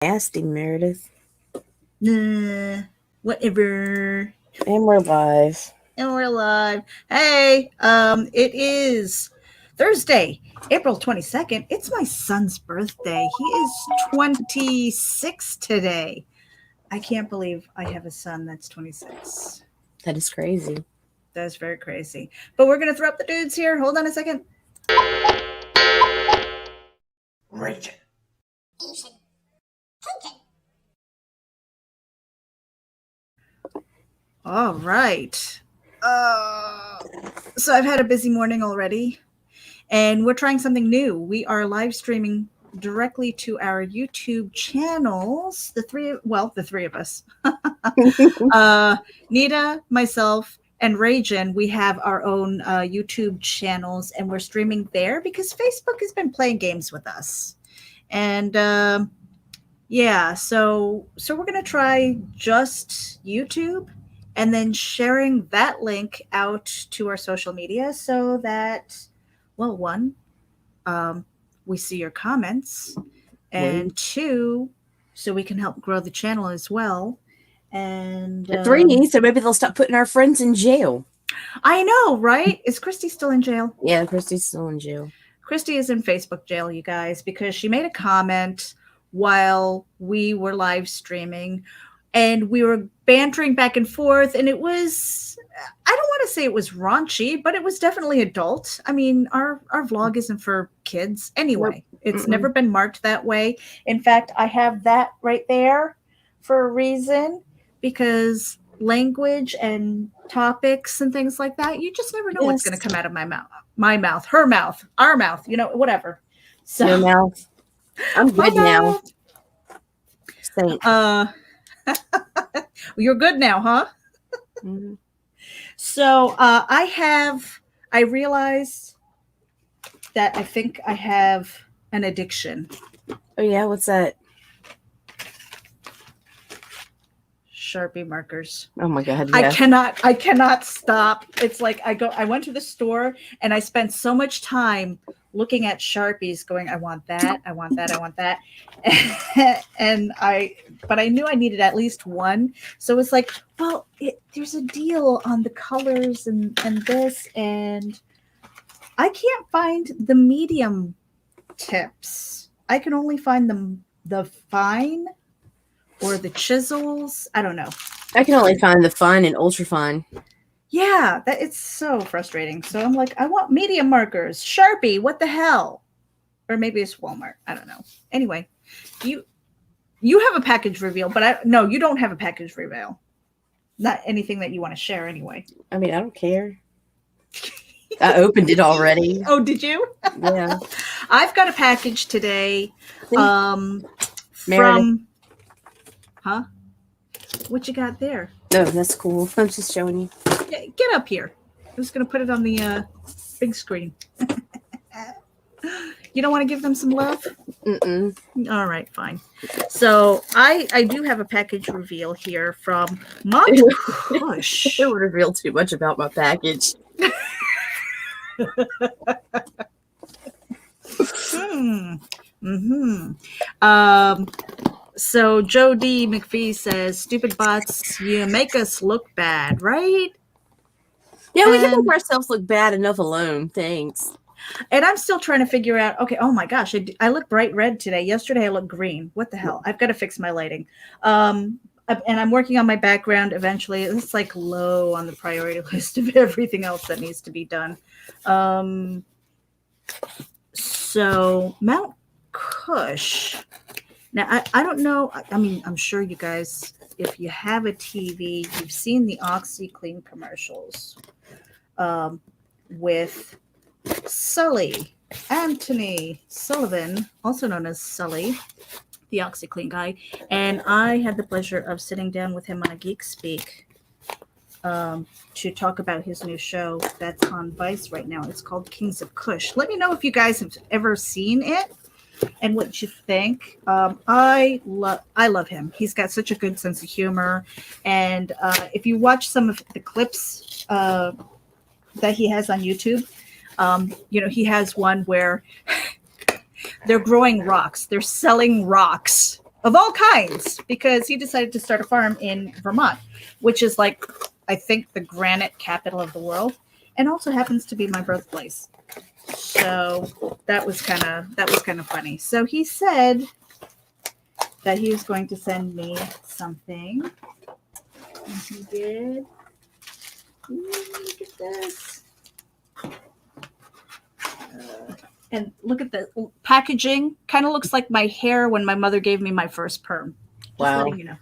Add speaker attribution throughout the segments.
Speaker 1: Nasty, Meredith.
Speaker 2: Nah, whatever.
Speaker 1: And we're live.
Speaker 2: And we're live. Hey, it is Thursday, April 22nd. It's my son's birthday. He is 26 today. I can't believe I have a son that's 26.
Speaker 1: That is crazy.
Speaker 2: That is very crazy. But we're going to throw up the dudes here. Hold on a second.
Speaker 3: Raging.
Speaker 2: All right. So I've had a busy morning already, and we're trying something new. We are live streaming directly to our YouTube channels. The three of us. Nita, myself, and Ragin, we have our own YouTube channels, and we're streaming there because Facebook has been playing games with us. And yeah, so we're gonna try just YouTube, and then sharing that link out to our social media so that, well, one, we see your comments, and two, so we can help grow the channel as well. And
Speaker 1: three, so maybe they'll stop putting our friends in jail.
Speaker 2: I know, right? Is Christy still in jail?
Speaker 1: Yeah, Christy's still in jail.
Speaker 2: Christy is in Facebook jail, you guys, because she made a comment while we were live streaming, and we were bantering back and forth, and it was, I don't want to say it was raunchy, but it was definitely adult. I mean, our vlog isn't for kids anyway. Nope. It's never been marked that way. In fact, I have that right there for a reason, because language and topics and things like that, you just never know what's going to come out of my mouth, her mouth, our mouth, whatever. So
Speaker 1: your mouth. I'm good now. Saint.
Speaker 2: You're good now, huh? Mm-hmm. So I realized that I think I have an addiction.
Speaker 1: Oh yeah, what's that?
Speaker 2: Sharpie markers.
Speaker 1: Oh my God.
Speaker 2: Yeah. I cannot stop. It's like I went to the store and I spent so much time looking at Sharpies going, I want that, I want that, I want that. But I knew I needed at least one. So it's like, well, there's a deal on the colors and this, and I can't find the medium tips. I can only find the fine or the chisels. I don't know.
Speaker 1: I can only find the fine and ultra fine.
Speaker 2: Yeah, it's so frustrating. So I'm like, I want medium markers. Sharpie, what the hell? Or maybe it's Walmart. I don't know. Anyway, you have a package reveal, but no, you don't have a package reveal. Not anything that you want to share anyway.
Speaker 1: I mean, I don't care. I opened it already.
Speaker 2: Oh, did you?
Speaker 1: Yeah.
Speaker 2: I've got a package today
Speaker 1: Meredith.
Speaker 2: from... Huh? What you got there?
Speaker 1: No, that's cool. I'm just showing you.
Speaker 2: Get up here. I'm just going to put it on the big screen. You don't want to give them some love?
Speaker 1: Mm-mm.
Speaker 2: All right, fine. So I do have a package reveal here from MONTKUSH.
Speaker 1: I would reveal too much about my package.
Speaker 2: So Joe D. McPhee says, stupid bots, you make us look bad, right?
Speaker 1: Yeah, we can make ourselves look bad enough alone. Thanks.
Speaker 2: And I'm still trying to figure out, okay, oh my gosh, I look bright red today. Yesterday I looked green. What the hell? I've got to fix my lighting. And I'm working on my background eventually. It's like low on the priority list of everything else that needs to be done. So MONTKUSH. Now, I don't know. I mean, I'm sure you guys, if you have a TV, you've seen the OxiClean commercials with Sully, Anthony Sullivan, also known as Sully, the OxiClean guy. And I had the pleasure of sitting down with him on a Geek Speak to talk about his new show that's on Vice right now. It's called Kings of Kush. Let me know if you guys have ever seen it and what you think. I love him. He's got such a good sense of humor. And if you watch some of the clips that he has on YouTube, he has one where they're growing rocks. They're selling rocks of all kinds, because he decided to start a farm in Vermont, which is like, I think, the granite capital of the world, and also happens to be my birthplace. So that was kind of funny. So he said that he was going to send me something. And he did. Ooh, look at this. And look at the packaging. Kind of looks like my hair when my mother gave me my first perm. Just
Speaker 1: Wow.
Speaker 2: letting you know.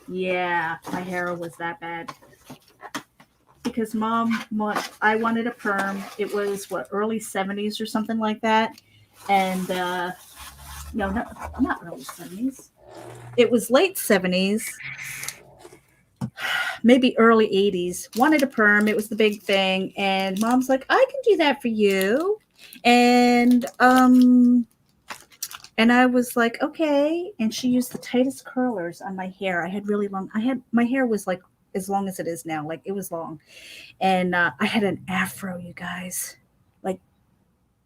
Speaker 2: Yeah, my hair was that bad. Because Mom, I wanted a perm. It was, early 70s or something like that. And, no, not early 70s. It was late 70s. Maybe early 80s. Wanted a perm. It was the big thing. And Mom's like, I can do that for you. And I was like, okay. And she used the tightest curlers on my hair. I had really long. My hair was like as long as it is now. Like, it was long. And I had an afro, you guys. Like,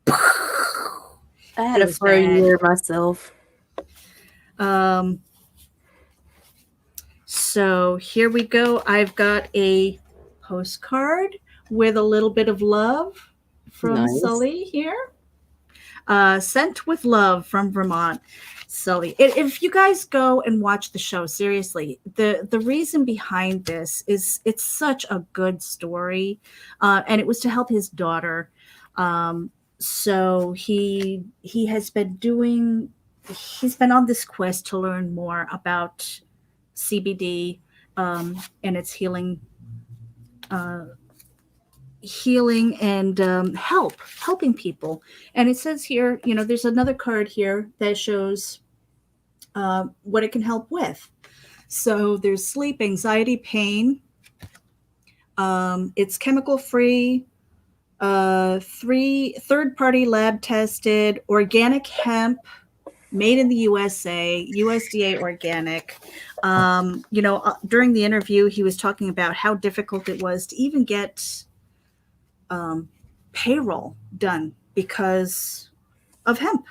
Speaker 1: I had a fro
Speaker 2: bad.
Speaker 1: year myself.
Speaker 2: So here we go. I've got a postcard with a little bit of love from
Speaker 1: Nice.
Speaker 2: Sully here. Sent with love from Vermont, Sully. If you guys go and watch the show, seriously, the reason behind this is it's such a good story, and it was to help his daughter. So he has been he's been on this quest to learn more about CBD and its healing and helping people. And it says here, there's another card here that shows what it can help with. So there's sleep, anxiety, pain. It's chemical free, third-party lab tested, organic hemp, made in the USA, USDA organic. During the interview, he was talking about how difficult it was to even get payroll done because of hemp.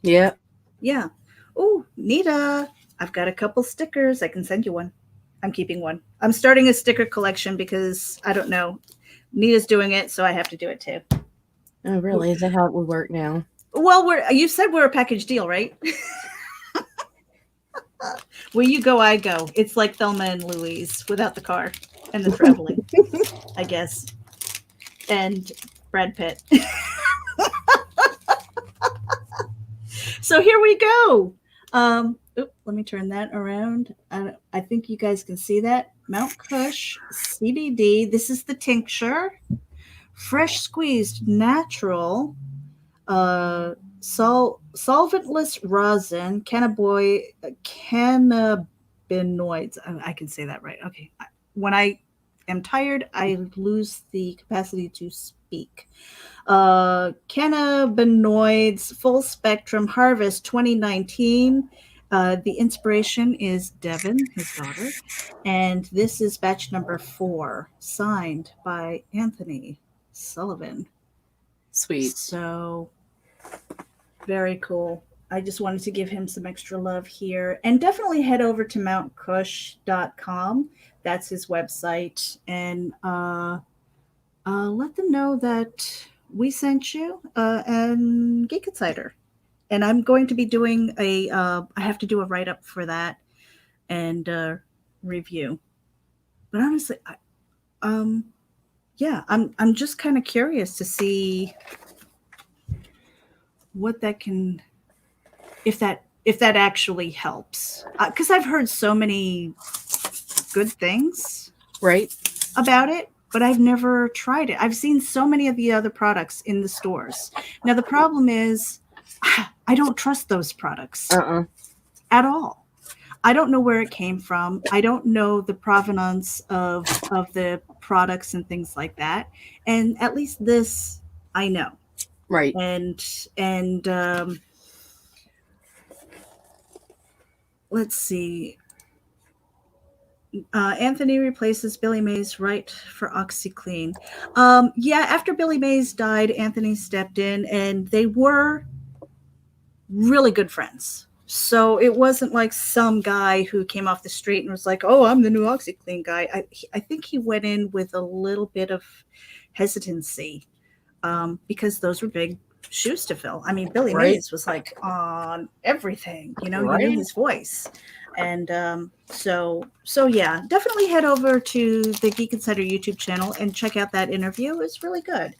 Speaker 1: Yeah.
Speaker 2: Yeah. Oh, Nita, I've got a couple stickers. I can send you one. I'm keeping one. I'm starting a sticker collection because I don't know. Nita's doing it, so I have to do it too.
Speaker 1: Oh, really? Is that how it would work now?
Speaker 2: Well, you said we're a package deal, right? Where you go, I go. It's like Thelma and Louise without the car and the traveling, I guess. And Brad Pitt. So here we go. Let me turn that around. I think you guys can see that. MONTKUSH CBD. This is the tincture. Fresh squeezed natural solventless rosin, cannabinoids. I can say that right. Okay. When I am tired, I lose the capacity to speak. Cannabinoids, full spectrum harvest 2019. The inspiration is Devin, his daughter, and this is batch number 4, signed by Anthony Sullivan.
Speaker 1: Sweet.
Speaker 2: So very cool. I just wanted to give him some extra love here. And definitely head over to montkush.com. That's his website. And let them know that we sent you and Geek Insider. And I'm going to be doing I have to do a write-up for that and review. But honestly, I'm just kind of curious to see what that can, if that actually helps, because I've heard so many good things
Speaker 1: Right.
Speaker 2: about it, but I've never tried it. I've seen so many of the other products in the stores. Now the problem is I don't trust those products at all. I don't know where it came from. I don't know the provenance of the products and things like that. And at least this I know.
Speaker 1: Right.
Speaker 2: And let's see. Anthony replaces Billy Mays right for OxiClean. After Billy Mays died, Anthony stepped in, and they were really good friends. So it wasn't like some guy who came off the street and was like, "Oh, I'm the new OxiClean guy." I think he went in with a little bit of hesitancy because those were big shoes to fill. I mean, Billy Mays was like on everything, you know, you knew his voice. And so yeah, definitely head over to the Geek Insider YouTube channel and check out that interview. It's really good.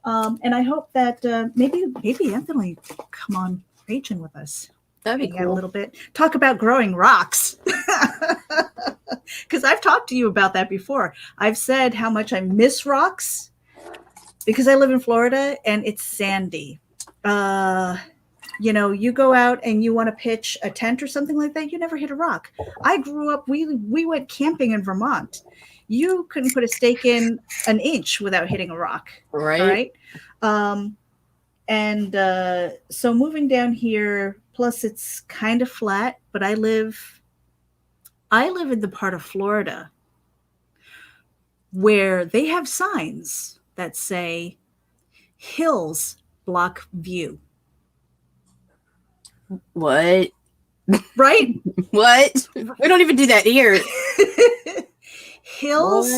Speaker 2: And I hope that maybe Anthony will come on Ragin with us.
Speaker 1: That'd be cool.
Speaker 2: A little bit. Talk about growing rocks. Because I've talked to you about that before. I've said how much I miss rocks because I live in Florida and it's sandy. You know, you go out and you want to pitch a tent or something like that, you never hit a rock. I grew up, we went camping in Vermont. You couldn't put a stake in an inch without hitting a rock.
Speaker 1: Right.
Speaker 2: So moving down here, plus it's kind of flat, but I live in the part of Florida where they have signs that say hills block view.
Speaker 1: What?
Speaker 2: Right?
Speaker 1: What? We don't even do that here.
Speaker 2: Hills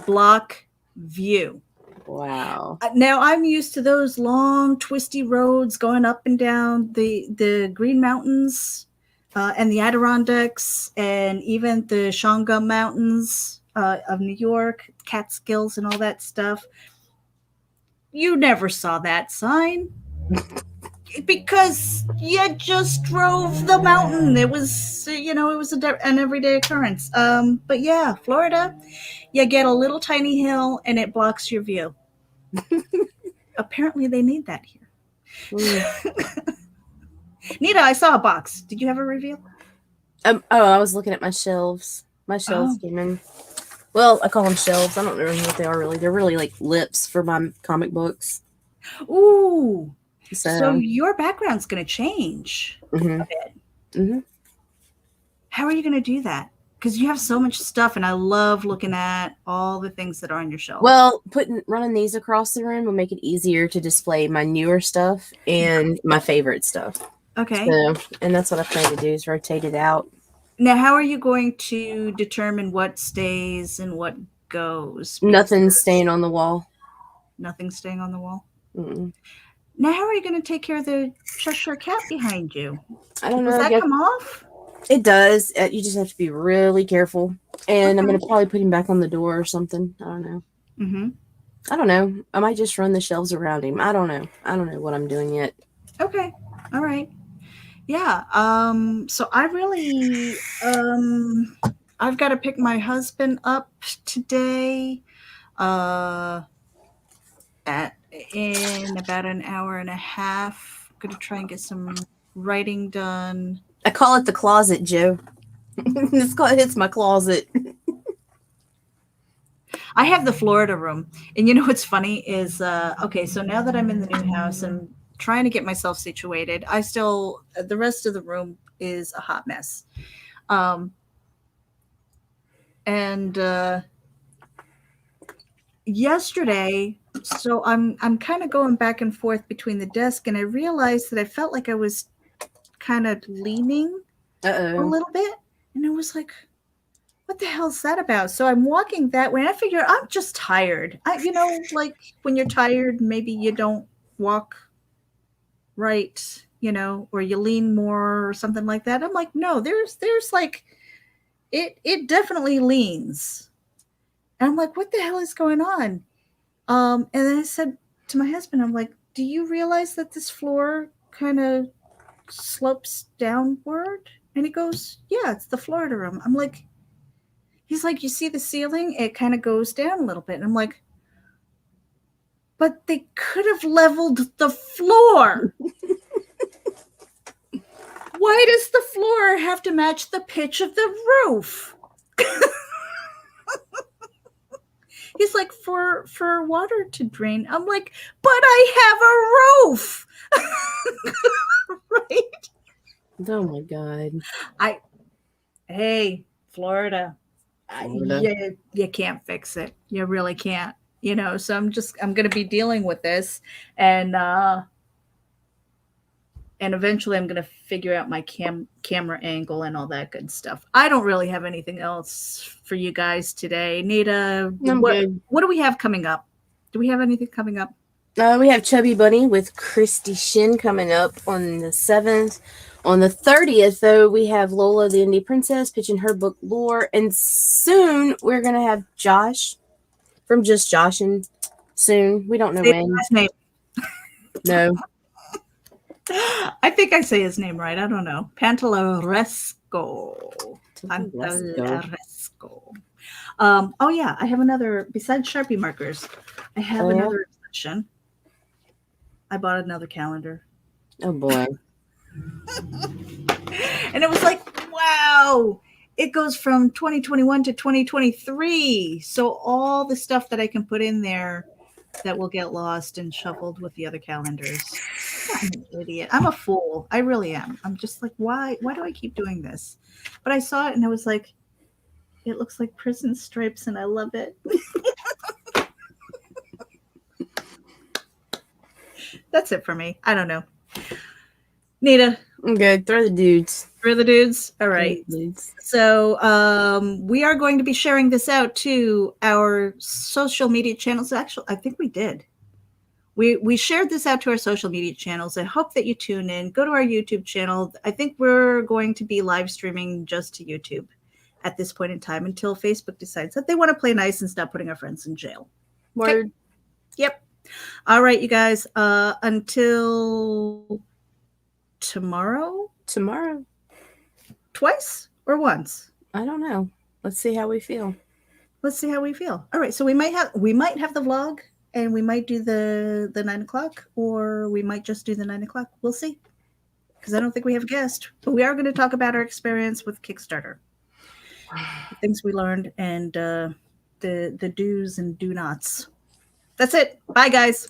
Speaker 2: block view.
Speaker 1: Wow.
Speaker 2: Now I'm used to those long, twisty roads going up and down the Green Mountains and the Adirondacks and even the Shonga Mountains of New York, Catskills and all that stuff. You never saw that sign because you just drove the mountain. It was, you know, it was an everyday occurrence. But yeah, Florida, you get a little tiny hill and it blocks your view. Apparently they need that here. Nita, I saw a box. Did you have a review?
Speaker 1: I was looking at my shelves. My shelves came in. Well, I call them shelves. I don't know what they are really. They're really like lips for my comic books.
Speaker 2: Ooh. So your background's going to change a bit.
Speaker 1: Mm-hmm.
Speaker 2: How are you going to do that? Because you have so much stuff, and I love looking at all the things that are on your shelf.
Speaker 1: Well, running these across the room will make it easier to display my newer stuff and my favorite stuff.
Speaker 2: Okay.
Speaker 1: So, and that's what I plan to do is rotate it out.
Speaker 2: Now, how are you going to determine what stays and what goes?
Speaker 1: Nothing's staying on the wall.
Speaker 2: Nothing's staying on the wall?
Speaker 1: Mm-mm.
Speaker 2: Now, how are you going to take care of the Cheshire cat behind you?
Speaker 1: I don't know.
Speaker 2: Does that come off?
Speaker 1: It does. You just have to be really careful. And I'm going to probably put him back on the door or something. I don't know.
Speaker 2: Mm-hmm.
Speaker 1: I don't know. I might just run the shelves around him. I don't know. I don't know what I'm doing yet.
Speaker 2: Okay. All right. Yeah. So I really, I've got to pick my husband up today, in about an hour and a half. I'm going to try and get some writing done.
Speaker 1: I call it the closet, Joe. It's my closet.
Speaker 2: I have the Florida room. And you know what's funny is, okay, so now that I'm in the new house and trying to get myself situated, the rest of the room is a hot mess. Yesterday, so I'm kind of going back and forth between the desk, and I realized that I felt like I was kind of leaning a little bit, and I was like, what the hell's that about? So I'm walking that way, and I figure I'm just tired. Like when you're tired, maybe you don't walk right, or you lean more or something like that. I'm like, no, there's like, it definitely leans. And I'm like, what the hell is going on? And then I said to my husband, I'm like, do you realize that this floor kind of slopes downward? And he goes, yeah, it's the Florida room. I'm like, he's like, you see the ceiling? It kind of goes down a little bit. And I'm like, but they could have leveled the floor. Why does the floor have to match the pitch of the roof? He's like, for water to drain. I'm like, but I have a roof. Right?
Speaker 1: Oh my God.
Speaker 2: Hey, Florida. You can't fix it. You really can't. So I'm going to be dealing with this. And And eventually I'm going to figure out my camera angle and all that good stuff. I don't really have anything else for you guys today. Nita, what do we have coming up? Do we have anything coming up?
Speaker 1: We have Chubby Bunny with Christy Shin coming up on the 7th. On the 30th, though, we have Lola the Indie Princess pitching her book Lore. And soon we're going to have Josh from Just Joshin. Soon. We don't know when.
Speaker 2: His name.
Speaker 1: No.
Speaker 2: I think I say his name right. I don't know. Pantalaresco. Oh yeah, I have another. Besides Sharpie markers, I have another section. I bought another calendar.
Speaker 1: Oh boy.
Speaker 2: And it was like, wow, it goes from 2021 to 2023. So all the stuff that I can put in there that will get lost and shuffled with the other calendars. I'm an idiot. I'm a fool. I really am. I'm just like, why do I keep doing this? But I saw it and I was like, it looks like prison stripes and I love it. That's it for me. I don't know. Nita.
Speaker 1: I'm good. Throw the dudes.
Speaker 2: Throw the dudes. All right.
Speaker 1: Dudes.
Speaker 2: So we are going to be sharing this out to our social media channels. Actually, I think we did. We shared this out to our social media channels. I hope that you tune in. Go to our YouTube channel. I think we're going to be live streaming just to YouTube at this point in time until Facebook decides that they want to play nice and stop putting our friends in jail.
Speaker 1: Word.
Speaker 2: Okay. Yep. All right, you guys. Until tomorrow?
Speaker 1: Tomorrow.
Speaker 2: Twice or once?
Speaker 1: I don't know. Let's see how we feel.
Speaker 2: Let's see how we feel. All right. So we might have the vlog and we might do the 9 o'clock, or we might just do the 9 o'clock. We'll see. Because I don't think we have a guest. But we are going to talk about our experience with Kickstarter. The things we learned and the do's and do nots. That's it. Bye, guys.